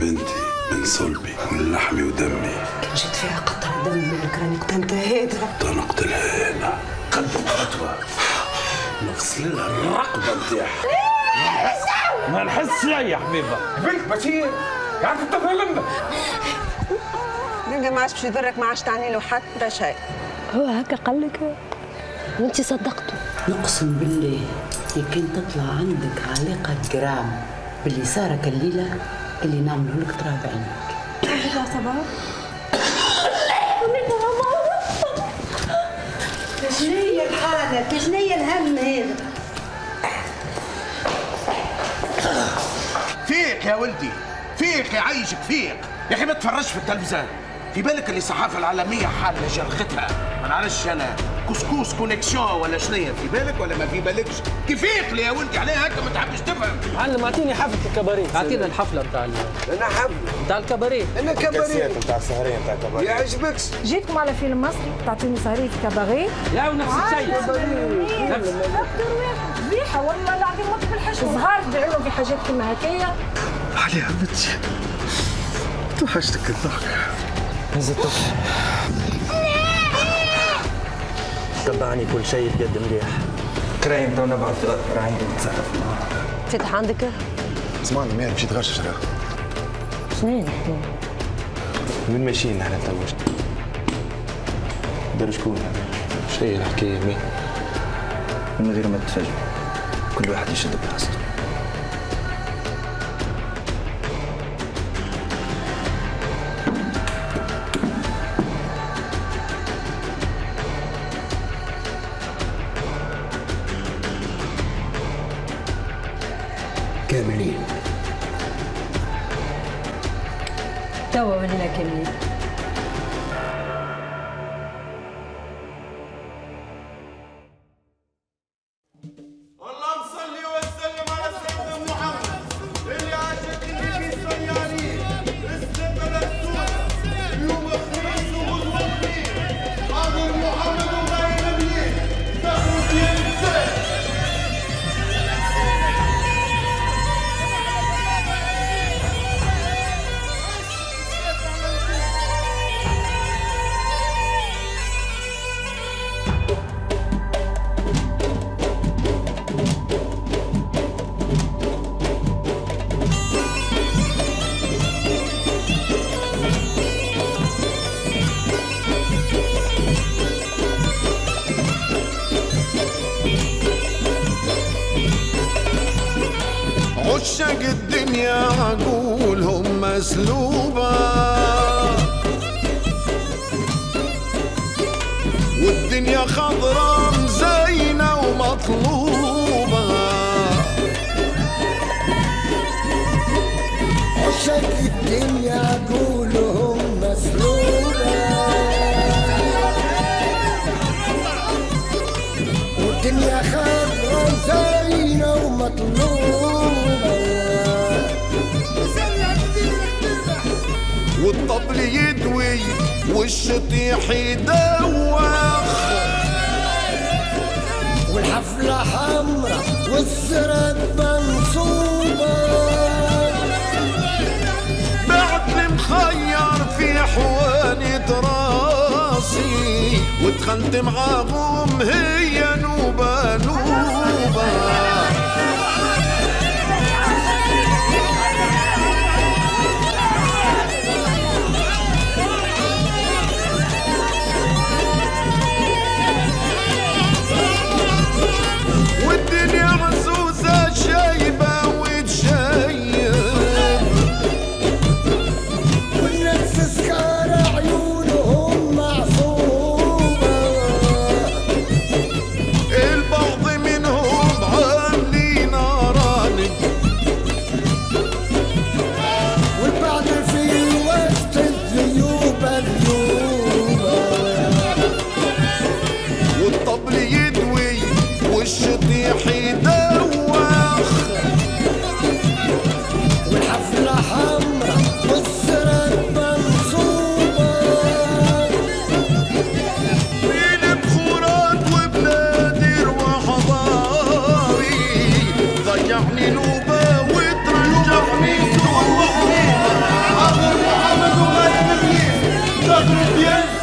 بنتي من صلبي من لحمي ودمي. كان جيت فيها قطرة دم منك راني كنت انتهيتها. نقتلها هنا قدم خطوة نغسل لها الرقبة نتاعها. ما نحس شيء يا حبيبة. بنت بشير قاعد تتظلمنا. نلقى ما عادش باش يضرك، ما عادش تعني له حتى شيء. هو هكا قال لك وانت صدقته؟ نقسم بالله كان تطلع عندك علاقة جرام باللي صارك الليلة اللي نعمله لك ترى بعينك. يا صباح شنية الحالة؟ شنية الهم هذا؟ فيق يا ولدي، فيق يعيشك فيق يا اخي. ما تفرجش في التلفزيون، في بالك اللي الصحافه العالميه حالة جرختها. ما نعرفش انا كسكوس كونيكسيون ولا شنية، في بالك ولا ما في بالكش؟ كيفيق لي يا ولدي عليها هكا ما تحبش تفهم. معلم اعطيني حفله الكباريه، اعطينا الحفله بتاع انا حفله بتاع الكباريه. انا كباريه بتاع السهرية بتاع الكباريه يعجبكش؟ جيتكم على فيلم مصري تعطيني سهرية في كباريه؟ لا ونفس الشيء. نفس ذبيحة والله العظيم موت بالحشوة. صغار تبيعوا لهم في حاجات كيما هكايا. عليها بنتي توحشتك الضحكة. هز الطفل تبعني كل شيء بيد مليح. كرايم تو نبعث عندي نتصرف معاه. فتح عندك؟ اسمعني مير مشيت غشش راه. شنو هي الحكاية؟ وين ماشيين نحن تو؟ دار شكون؟ شيء الحكاية مين؟ من غير ما تتفاجئ كل واحد يشد بلاصته. كاملين توا ولينا كاملين. اللهم صل وسلم على سيدنا محمد اللي عاشت النبي صيانين السبل السود يوم الخميس وغزوة الدين حاضر محمد وغير نبيه دخلوا في السيف. عشاق الدنيا عقولهم مسلوبة والدنيا خضرا مزينة ومطلوبة. عشاق الدنيا عقولهم مسلوبة والدنيا خضرا زينة ومطلوبة والطبل يدوي والشطيح يدوخ والحفلة حمرا والسرد منصوبة. بعد المخير في حواني راسي ودخلت معاهم هي نوبة نوبة. والدنيا عزوزة شايبة وتشيب والناس سكارى عيونهم معصوبة. البعض منهم عاملين المغرب يا